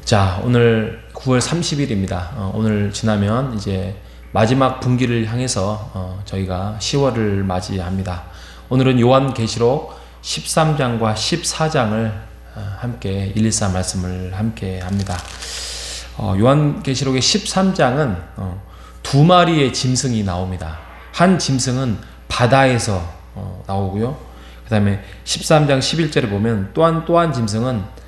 자, 오늘 9월 30일입니다. 오늘 지나면 이제 마지막 분기를 향해서 저희가 10월을 맞이합니다. 오늘은 요한계시록 13장과 14장을 함께 114 말씀을 함께 합니다. 요한계시록의 13장은 두 마리의 짐승이 나옵니다. 한 짐승은 바다에서 나오고요. 그 다음에 13장 11절에 보면 또한 짐승은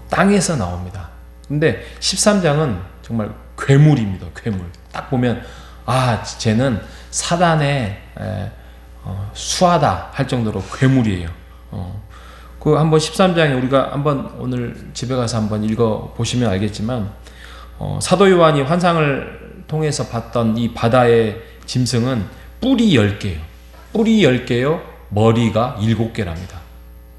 땅에서 나옵니다. 근데 13장은 정말 괴물입니다. 괴물. 딱 보면 쟤는 사단의 수하다 할 정도로 괴물이에요. 그 한번 13장에 우리가 한번 오늘 집에 가서 한번 읽어 보시면 알겠지만 사도 요한이 환상을 통해서 봤던 이 바다의 짐승은 뿔이 10개예요. 뿔이 10개요. 머리가 7개랍니다.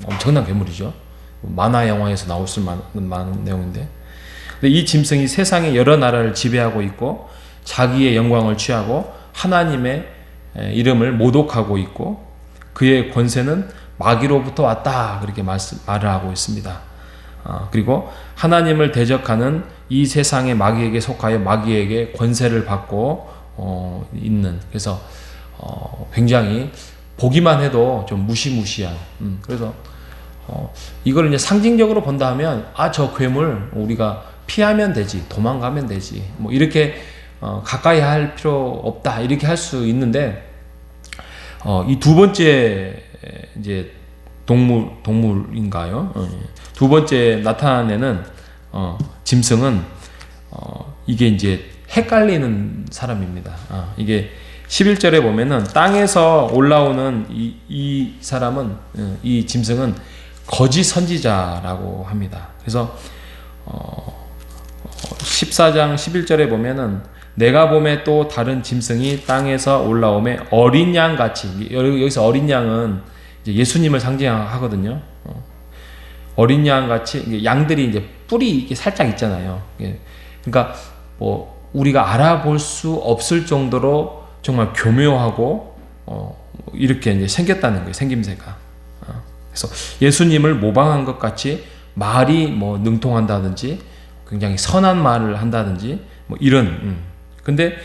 엄청난 괴물이죠. 만화 영화에서 나올 수 많은 내용인데, 근데 이 짐승이 세상의 여러 나라를 지배하고 있고 자기의 영광을 취하고 하나님의 이름을 모독하고 있고 그의 권세는 마귀로부터 왔다 그렇게 말을 하고 있습니다. 그리고 하나님을 대적하는 이 세상의 마귀에게 속하여 마귀에게 권세를 받고 있는, 그래서 굉장히 보기만 해도 좀 무시무시한, 그래서 이걸 이제 상징적으로 본다 하면 저 괴물 우리가 피하면 되지, 도망가면 되지, 뭐 이렇게 가까이 할 필요 없다 이렇게 할 수 있는데, 이 두 번째 이제 동물인가요? 두 번째 나타내는 짐승은 이게 이제 헷갈리는 사람입니다. 이게 11절에 보면은 땅에서 올라오는 이 사람은, 이 짐승은 거짓 선지자라고 합니다. 그래서 14장 11절에 보면은 내가 보매 또 다른 짐승이 땅에서 올라오매 어린 양 같이, 여기서 어린 양은 이제 예수님을 상징하거든요. 어린 양 같이, 양들이 이제 뿔이 이렇게 살짝 있잖아요. 그러니까 뭐 우리가 알아볼 수 없을 정도로 정말 교묘하고 이렇게 이제 생겼다는 거예요. 생김새가. 그래서 예수님을 모방한 것 같이 말이 뭐 능통한다든지 굉장히 선한 말을 한다든지 뭐 이런. 근데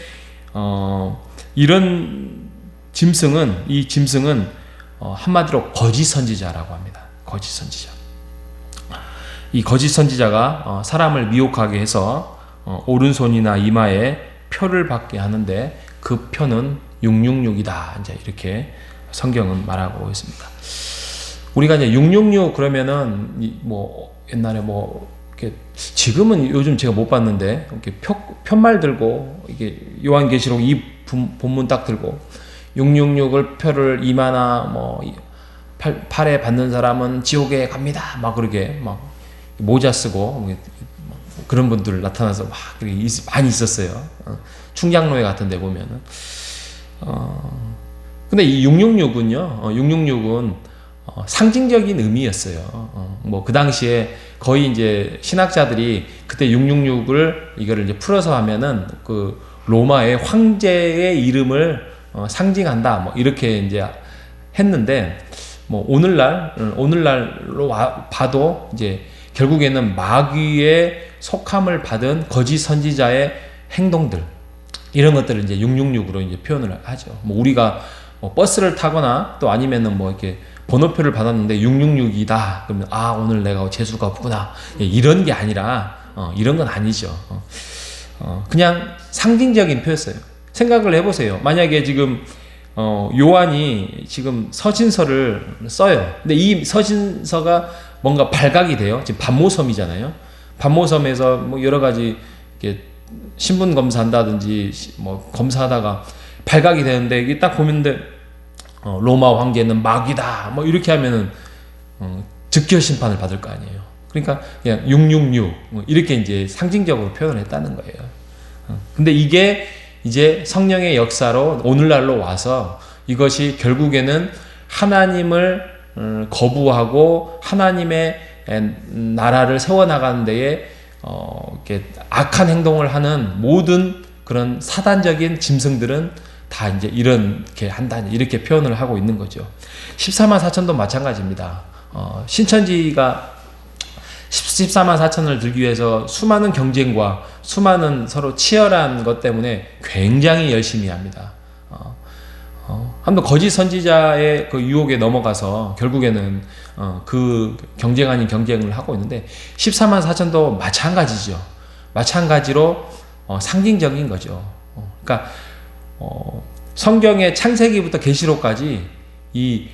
이런 짐승은, 이 짐승은 한마디로 거짓 선지자라고 합니다. 거짓 선지자. 이 거짓 선지자가 사람을 미혹하게 해서 오른손이나 이마에 표를 받게 하는데 그 표는 666이다. 이제 이렇게 성경은 말하고 있습니다. 우리가 이제 666 그러면은 뭐 옛날에 뭐 이렇게, 지금은 요즘 제가 못 봤는데 이렇게 편말 들고 이게 요한계시록 이 본문 딱 들고 666을 표를 이마나 뭐 팔에 받는 사람은 지옥에 갑니다. 막 그렇게 막 모자 쓰고 그런 분들 나타나서 막 많이 있었어요. 충장로회 같은 데 보면은. 근데 이 666은요, 666은 상징적인 의미였어요. 뭐 그 당시에 거의 이제 신학자들이 그때 666을 이거를 이제 풀어서 하면은 그 로마의 황제의 이름을 상징한다. 뭐 이렇게 이제 했는데, 뭐 오늘날로 봐도 이제 결국에는 마귀의 속함을 받은 거짓 선지자의 행동들, 이런 것들을 이제 666으로 이제 표현을 하죠. 뭐 우리가 뭐 버스를 타거나 또 아니면은 뭐 이렇게 번호표를 받았는데 666이다. 그러면 오늘 내가 재수가 없구나. 이런 게 아니라 이런 건 아니죠. 그냥 상징적인 표였어요. 생각을 해보세요. 만약에 지금 요한이 지금 서신서를 써요. 근데 이 서신서가 뭔가 발각이 돼요. 지금 반모섬이잖아요. 반모섬에서 뭐 여러 가지 이렇게 신분 검사한다든지 뭐 검사하다가 발각이 되는데 이게 딱 보면 로마 황제는 마귀다. 뭐 이렇게 하면은 즉결 심판을 받을 거 아니에요. 그러니까 그냥 666 이렇게 이제 상징적으로 표현을 했다는 거예요. 근데 이게 이제 성령의 역사로 오늘날로 와서 이것이 결국에는 하나님을 거부하고 하나님의 나라를 세워나가는 데에 이렇게 악한 행동을 하는 모든 그런 사단적인 짐승들은 다 이제 이렇게 한다, 이렇게 표현을 하고 있는 거죠. 14만 4천도 마찬가지입니다. 신천지가 14만 4천을 들기 위해서 수많은 경쟁과 수많은 서로 치열한 것 때문에 굉장히 열심히 합니다. 한번 거짓 선지자의 그 유혹에 넘어가서 결국에는 그 경쟁 아닌 경쟁을 하고 있는데 14만 4천도 마찬가지죠. 마찬가지로 상징적인 거죠. 그러니까 성경의 창세기부터 계시록까지 이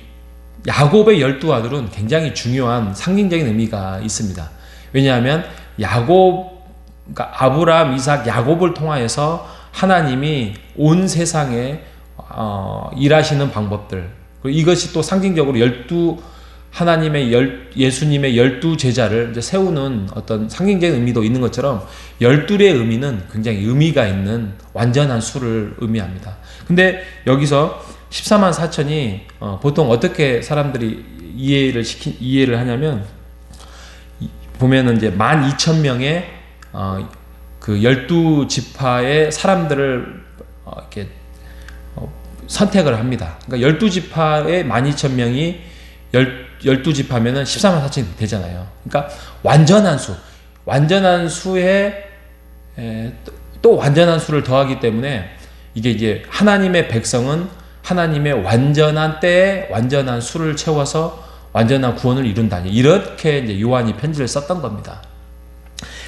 야곱의 12아들은 굉장히 중요한 상징적인 의미가 있습니다. 왜냐하면 그러니까 아브라함, 이삭, 야곱을 통하여서 하나님이 온 세상에 일하시는 방법들, 그리고 이것이 또 상징적으로 예수님의 12제자를 이제 세우는 어떤 상징적인 의미도 있는 것처럼 12의 의미는 굉장히 의미가 있는 완전한 수를 의미합니다. 근데 여기서 14만 4천이 보통 어떻게 사람들이 이해를 하냐면, 보면은 이제 12,000명의 그 12지파의 사람들을 이렇게 선택을 합니다. 그러니까 12지파의 12,000명이 12지파면은 14만 4천이 되잖아요. 그러니까 완전한 수에 또 완전한 수를 더하기 때문에 이게 이제 하나님의 백성은 하나님의 완전한 때에 완전한 수를 채워서 완전한 구원을 이룬다. 이렇게 이제 요한이 편지를 썼던 겁니다.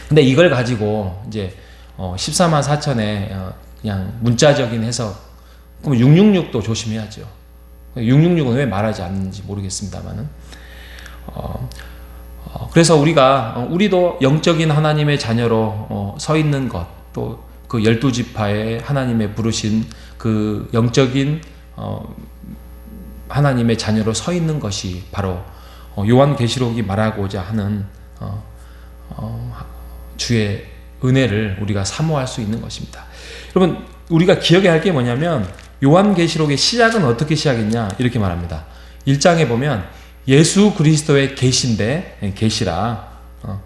근데 이걸 가지고 이제 14만 4천의 그냥 문자적인 해석, 그럼 666도 조심해야죠. 666은 왜 말하지 않는지 모르겠습니다만은. 그래서 우리도 영적인 하나님의 자녀로 서 있는 것, 또 그 12지파의 하나님의 부르신 그 영적인 하나님의 자녀로 서 있는 것이 바로 요한계시록이 말하고자 하는 주의 은혜를 우리가 사모할 수 있는 것입니다. 여러분, 우리가 기억해야 할 게 뭐냐면, 요한계시록의 시작은 어떻게 시작했냐 이렇게 말합니다. 1장에 보면 예수 그리스도의 계시라,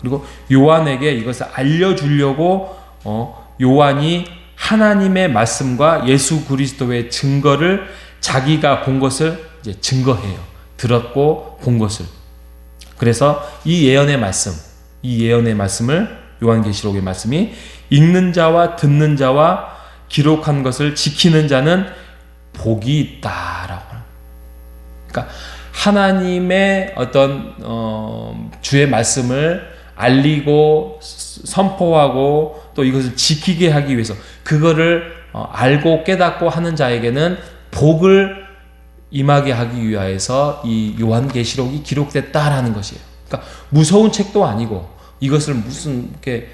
그리고 요한에게 이것을 알려주려고 요한이 하나님의 말씀과 예수 그리스도의 증거를 자기가 본 것을 이제 증거해요. 들었고 본 것을. 그래서 이 예언의 말씀을 요한계시록의 말씀이 읽는 자와 듣는 자와 기록한 것을 지키는 자는 복이 있다라고. 그러니까 하나님의 어떤 주의 말씀을 알리고 선포하고 또 이것을 지키게 하기 위해서 그거를 알고 깨닫고 하는 자에게는 복을 임하게 하기 위하여서 이 요한계시록이 기록됐다라는 것이에요. 그러니까 무서운 책도 아니고, 이것을 무슨 이렇게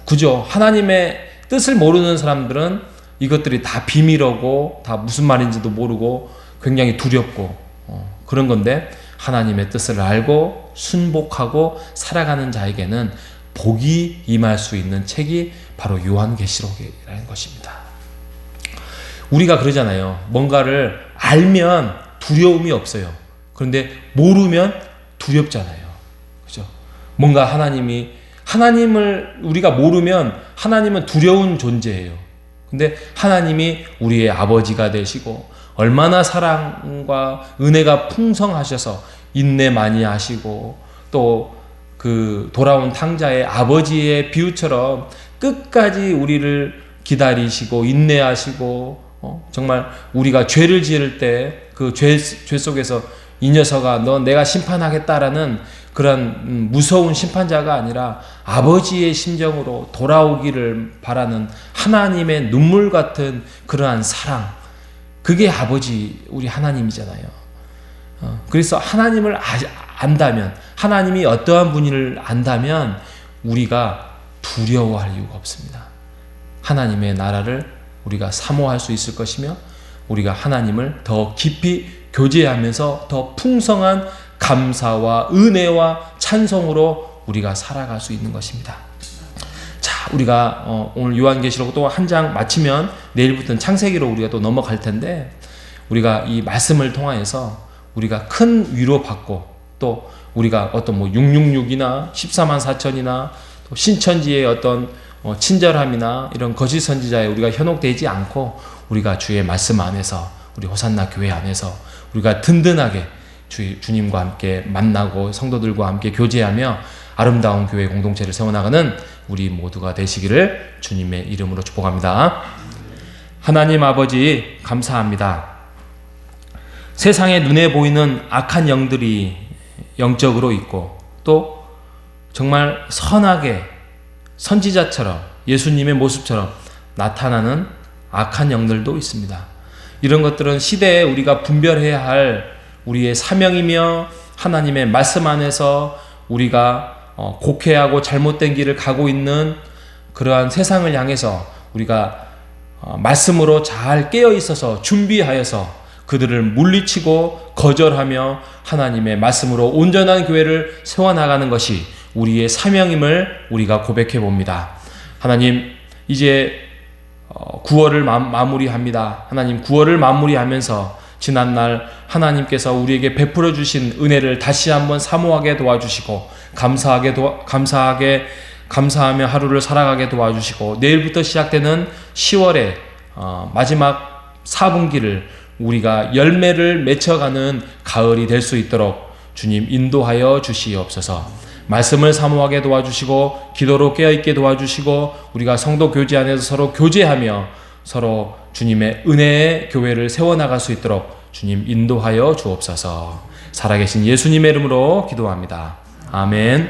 그저 하나님의 뜻을 모르는 사람들은 이것들이 다 비밀이고 다 무슨 말인지도 모르고 굉장히 두렵고 그런 건데, 하나님의 뜻을 알고 순복하고 살아가는 자에게는 복이 임할 수 있는 책이 바로 요한계시록이라는 것입니다. 우리가 그러잖아요. 뭔가를 알면 두려움이 없어요. 그런데 모르면 두렵잖아요. 그죠? 뭔가 하나님을 우리가 모르면 하나님은 두려운 존재예요. 근데 하나님이 우리의 아버지가 되시고 얼마나 사랑과 은혜가 풍성하셔서 인내 많이 하시고, 또 그 돌아온 탕자의 아버지의 비유처럼 끝까지 우리를 기다리시고 인내하시고, 정말 우리가 죄를 지을 때 그 죄 속에서 이 녀석아 너 내가 심판하겠다라는 그런 무서운 심판자가 아니라 아버지의 심정으로 돌아오기를 바라는 하나님의 눈물 같은 그러한 사랑, 그게 아버지 우리 하나님이잖아요. 그래서 하나님을 안다면, 하나님이 어떠한 분인을 안다면 우리가 두려워할 이유가 없습니다. 하나님의 나라를 우리가 사모할 수 있을 것이며, 우리가 하나님을 더 깊이 교제하면서 더 풍성한 감사와 은혜와 찬송으로 우리가 살아갈 수 있는 것입니다. 자, 우리가 오늘 요한계시록 또 한 장 마치면 내일부터는 창세기로 우리가 또 넘어갈 텐데, 우리가 이 말씀을 통하여서 우리가 큰 위로받고, 또 우리가 어떤 666이나 14만 4천이나 또 신천지의 어떤 친절함이나 이런 거짓 선지자에 우리가 현혹되지 않고, 우리가 주의 말씀 안에서, 우리 호산나 교회 안에서 우리가 든든하게 주님과 함께 만나고 성도들과 함께 교제하며 아름다운 교회 공동체를 세워나가는 우리 모두가 되시기를 주님의 이름으로 축복합니다. 하나님 아버지 감사합니다. 세상에 눈에 보이는 악한 영들이 영적으로 있고 또 정말 선하게 선지자처럼 예수님의 모습처럼 나타나는 악한 영들도 있습니다. 이런 것들은 시대에 우리가 분별해야 할 우리의 사명이며 하나님의 말씀 안에서 우리가 곡해하고 잘못된 길을 가고 있는 그러한 세상을 향해서 우리가 말씀으로 잘 깨어 있어서 준비하여서 그들을 물리치고 거절하며 하나님의 말씀으로 온전한 교회를 세워나가는 것이 우리의 사명임을 우리가 고백해 봅니다. 하나님, 이제 9월을 마무리합니다. 하나님, 9월을 마무리하면서 지난날 하나님께서 우리에게 베풀어 주신 은혜를 다시 한번 사모하게 도와주시고 감사하며 하루를 살아가게 도와주시고 내일부터 시작되는 10월의 마지막 4분기를 우리가 열매를 맺혀가는 가을이 될 수 있도록 주님 인도하여 주시옵소서. 말씀을 사모하게 도와주시고 기도로 깨어있게 도와주시고 우리가 성도 교제 안에서 서로 교제하며 서로 주님의 은혜의 교회를 세워나갈 수 있도록 주님 인도하여 주옵소서. 살아계신 예수님의 이름으로 기도합니다. 아멘.